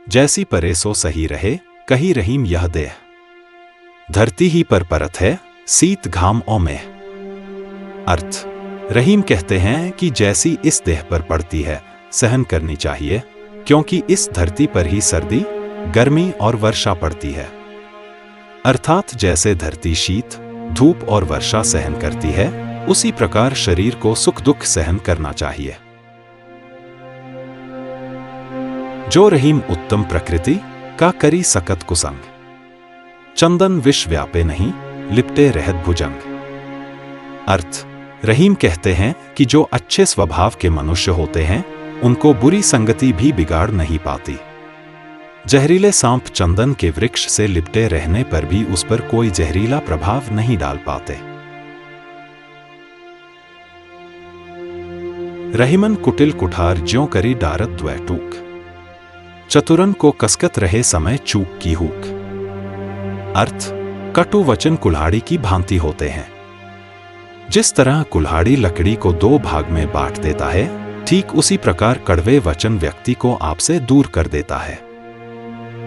जैसी परे सो सही रहे, कही रहीम यह देह। धरती ही पर परत है, शीत घाम ओ में। अर्थ, रहीम कहते हैं कि जैसी इस देह पर पड़ती है, सहन करनी चाहिए, क्योंकि इस धरती पर ही सर्दी, गर्मी और वर्षा पड़ती है। अर्थात जैसे धरती शीत, धूप और वर्षा सहन करती है, उसी प्रकार शरीर को सुख दुख सहन करना चाहिए। जो रहीम उत्तम प्रकृति का करी सकत कुसंग, चंदन विष व्यापे नहीं, लिपटे रहत भुजंग। अर्थ, रहीम कहते हैं कि जो अच्छे स्वभाव के मनुष्य होते हैं, उनको बुरी संगति भी बिगाड़ नहीं पाती। जहरीले सांप चंदन के वृक्ष से लिपटे रहने पर भी उस पर कोई जहरीला प्रभाव नहीं डाल पाते। रहीमन कुटिल कुठार ज्यों करी डारत द्वै टूक, चतुरन को कसकत रहे समय चूक की हुक। अर्थ, कटु वचन कुल्हाड़ी की भांति होते हैं। जिस तरह कुल्हाड़ी लकड़ी को दो भाग में बांट देता है, ठीक उसी प्रकार कड़वे वचन व्यक्ति को आपसे दूर कर देता है।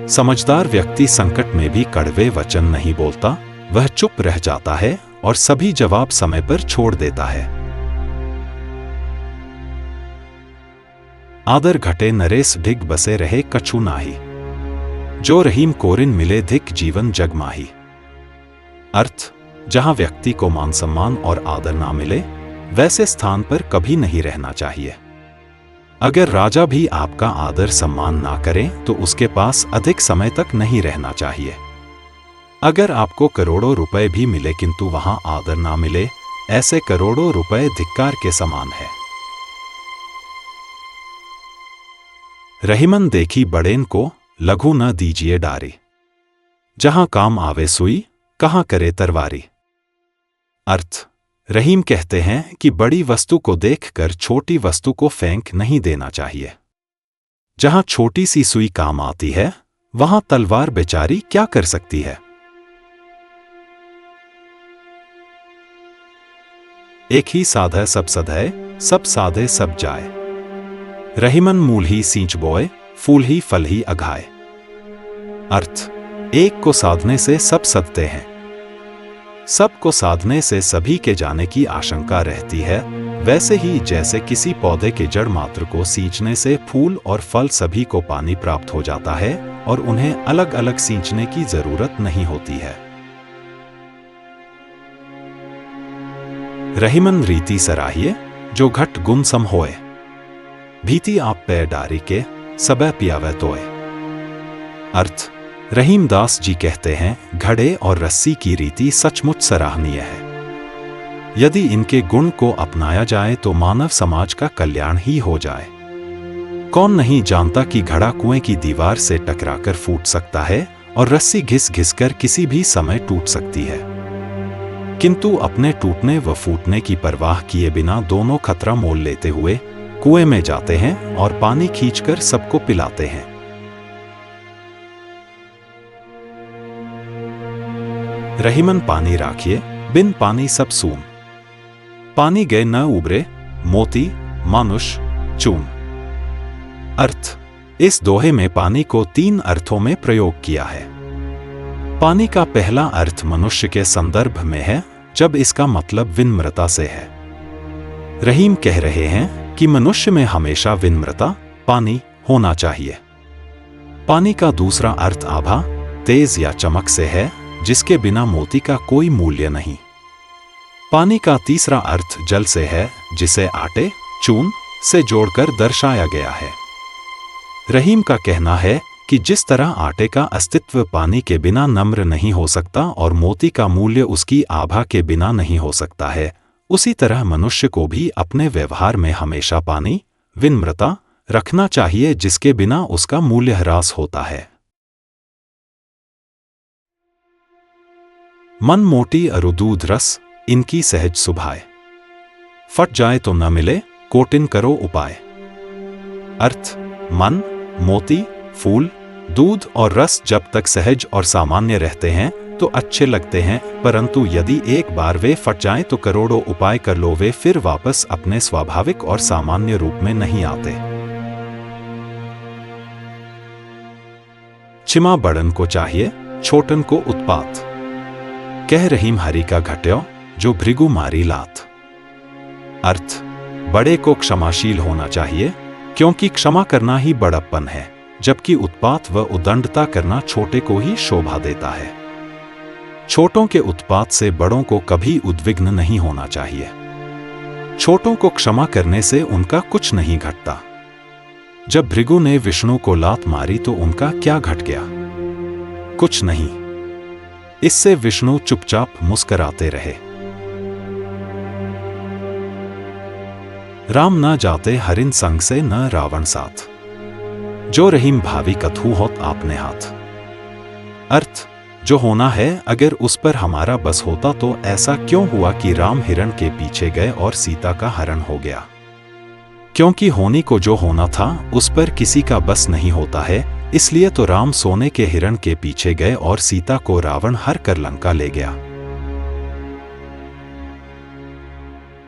समझदार व्यक्ति संकट में भी कड़वे वचन नहीं बोलता, वह चुप रह जाता है और सभी जवाब समय पर छोड़ देता है। आदर घटे नरेश ढिग बसे रहे कछु नाही, जो रहीम कोरिन मिले धिक जीवन जगमाही। अर्थ, जहां व्यक्ति को मान सम्मान और आदर ना मिले, वैसे स्थान पर कभी नहीं रहना चाहिए। अगर राजा भी आपका आदर सम्मान ना करें तो उसके पास अधिक समय तक नहीं रहना चाहिए। अगर आपको करोड़ों रुपए भी मिले किंतु वहां आदर ना मिले, ऐसे करोड़ों रुपए धिक्कार के समान है। रहीमन देखी बड़ेन को, लघु न दीजिए डारी, जहां काम आवे सुई, कहां करे तरवारी। अर्थ, रहीम कहते हैं कि बड़ी वस्तु को देखकर छोटी वस्तु को फेंक नहीं देना चाहिए। जहां छोटी सी सुई काम आती है, वहां तलवार बेचारी क्या कर सकती है। एक ही साधे सब सधे, सब साधे सब जाए। रहीमन मूल ही सींच बोए, फूल ही फल ही अघाए। अर्थ, एक को साधने से सब सधते हैं। सब को साधने से सभी के जाने की आशंका रहती है। वैसे ही जैसे किसी पौधे के जड़ मात्र को सींचने से फूल और फल सभी को पानी प्राप्त हो जाता है और उन्हें अलग अलग सींचने की जरूरत नहीं होती है। रहीमन रीति सराहिए, जो घट गुण सम होए, भीति आप पे डारी के, सबे पियावे तोए। अर्थ, रहीम दास जी कहते हैं, घड़े और रस्सी की रीति सचमुच सराहनीय है। यदि इनके गुण को अपनाया जाए तो मानव समाज का कल्याण ही हो जाए। कौन नहीं जानता कि घड़ा कुएं की दीवार से टकराकर फूट सकता है और रस्सी घिस घिस कर किसी भी समय टूट सकती है, किंतु अपने टूटने व फूटने की परवाह किए बिना दोनों खतरा मोल लेते हुए कुएं में जाते हैं और पानी खींचकर सबको पिलाते हैं। रहीमन पानी राखिए, बिन पानी सब सून, पानी गए न उबरे, मोती मानुष चून। अर्थ, इस दोहे में पानी को 3 अर्थों में प्रयोग किया है। पानी का पहला अर्थ मनुष्य के संदर्भ में है, जब इसका मतलब विनम्रता से है। रहीम कह रहे हैं कि मनुष्य में हमेशा विनम्रता, पानी होना चाहिए। पानी का दूसरा अर्थ आभा, तेज या चमक से है, जिसके बिना मोती का कोई मूल्य नहीं। पानी का तीसरा अर्थ जल से है, जिसे आटे, चून से जोड़कर दर्शाया गया है। रहीम का कहना है कि जिस तरह आटे का अस्तित्व पानी के बिना नम्र नहीं हो सकता और मोती का मूल्य उसकी आभा के बिना नहीं हो सकता है, उसी तरह मनुष्य को भी अपने व्यवहार में हमेशा पानी, विनम्रता रखना चाहिए, जिसके बिना उसका मूल्य ह्रास होता है। मन मोटी अरु दूध रस, इनकी सहज सुभाए, फट जाए तो न मिले, कोटिन करो उपाय। अर्थ, मन, मोती, फूल, दूध और रस जब तक सहज और सामान्य रहते हैं तो अच्छे लगते हैं, परंतु यदि एक बार वे फट जाएं तो करोड़ों उपाय कर लो, वे फिर वापस अपने स्वाभाविक और सामान्य रूप में नहीं आते। छिमा बड़न को चाहिए, छोटन को उत्पात। कह रहीम हरि का घट्यो, जो भृगु मारी लात। अर्थ, बड़े को क्षमाशील होना चाहिए, क्योंकि क्षमा करना ही बड़प्पन है, जबकि उत्पात व उदंडता करना छोटे को ही शोभा देता है। छोटों के उत्पात से बड़ों को कभी उद्विग्न नहीं होना चाहिए। छोटों को क्षमा करने से उनका कुछ नहीं घटता। जब भृगु ने विष्णु को लात मारी तो उनका क्या घट गया? कुछ नहीं। इससे विष्णु चुपचाप मुस्कुराते रहे। राम न जाते हरिन संग से न रावण साथ, जो रहीम भावी कथू होत आपने हाथ। अर्थ, जो होना है अगर उस पर हमारा बस होता तो ऐसा क्यों हुआ कि राम हिरण के पीछे गए और सीता का हरण हो गया? क्योंकि होने को जो होना था उस पर किसी का बस नहीं होता है, इसलिए तो राम सोने के हिरण के पीछे गए और सीता को रावण हर कर लंका ले गया।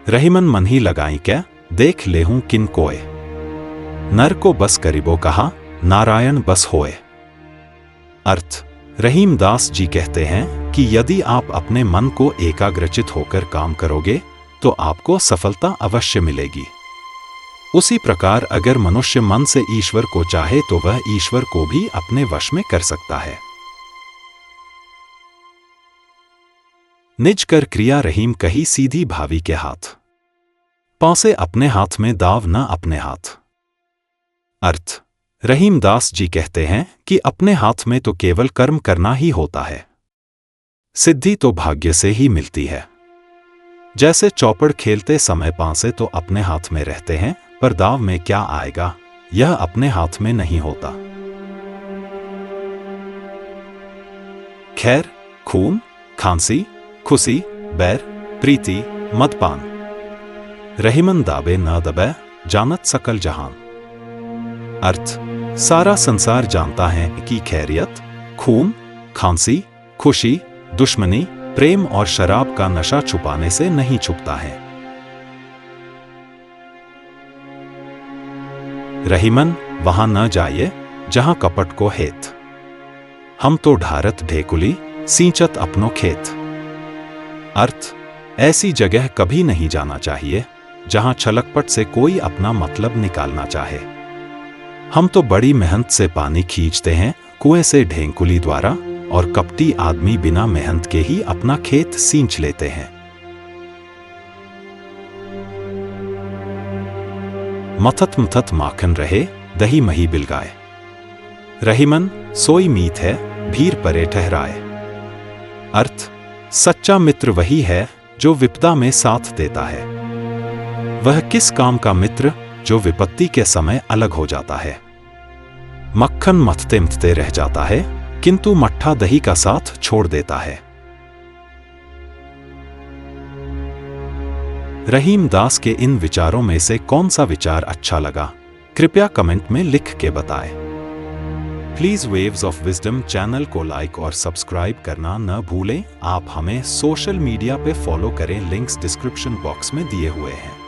रहीमन मन ही लगाई क्या, देख ले हूं किन कोय। नर को बस करीबो कहा, नारायण बस होए। अर्थ, रहीम दास जी कहते हैं कि यदि आप अपने मन को एकाग्रचित होकर काम करोगे तो आपको सफलता अवश्य मिलेगी। उसी प्रकार अगर मनुष्य मन से ईश्वर को चाहे तो वह ईश्वर को भी अपने वश में कर सकता है। निज कर क्रिया रहीम कही सीधी भावी के हाथ। पासे अपने हाथ में दाव न अपने हाथ। अर्थ, रहीम दास जी कहते हैं कि अपने हाथ में तो केवल कर्म करना ही होता है, सिद्धि तो भाग्य से ही मिलती है। जैसे चौपड़ खेलते समय पासे तो अपने हाथ में रहते हैं, पर दाव में क्या आएगा यह अपने हाथ में नहीं होता। खैर, खून, खांसी, खुशी, बैर, प्रीति, मदपान, रहीमन दाबे न दबे, जानत सकल जहान। अर्थ, सारा संसार जानता है कि खैरियत, खून, खांसी, खुशी, दुश्मनी, प्रेम और शराब का नशा छुपाने से नहीं छुपता है। रहीमन, वहां न जाइए जहां कपट को हेत। हम तो ढारत ढेकुली, सींचत अपनो खेत। अर्थ, ऐसी जगह कभी नहीं जाना चाहिए जहां छलकपट से कोई अपना मतलब निकालना चाहे। हम तो बड़ी मेहनत से पानी खींचते हैं कुएं से ढेकुली द्वारा, और कपटी आदमी बिना मेहनत के ही अपना खेत सींच लेते हैं। मथत मथत माखन रहे, दही मही बिलगाए। रहीमन, सोई मीत है, भीर परे ठहराए। अर्थ, सच्चा मित्र वही है जो विपदा में साथ देता है। वह किस काम का मित्र जो विपत्ति के समय अलग हो जाता है। मक्खन मथते मथते रह जाता है, किंतु मट्ठा दही का साथ छोड़ देता है। रहीम दास के इन विचारों में से कौन सा विचार अच्छा लगा, कृपया कमेंट में लिख के बताएं। Please waves of wisdom channel को लाइक और सब्सक्राइब करना न भूलें। आप हमें सोशल मीडिया पे फॉलो करें, लिंक्स डिस्क्रिप्शन बॉक्स में दिए हुए हैं।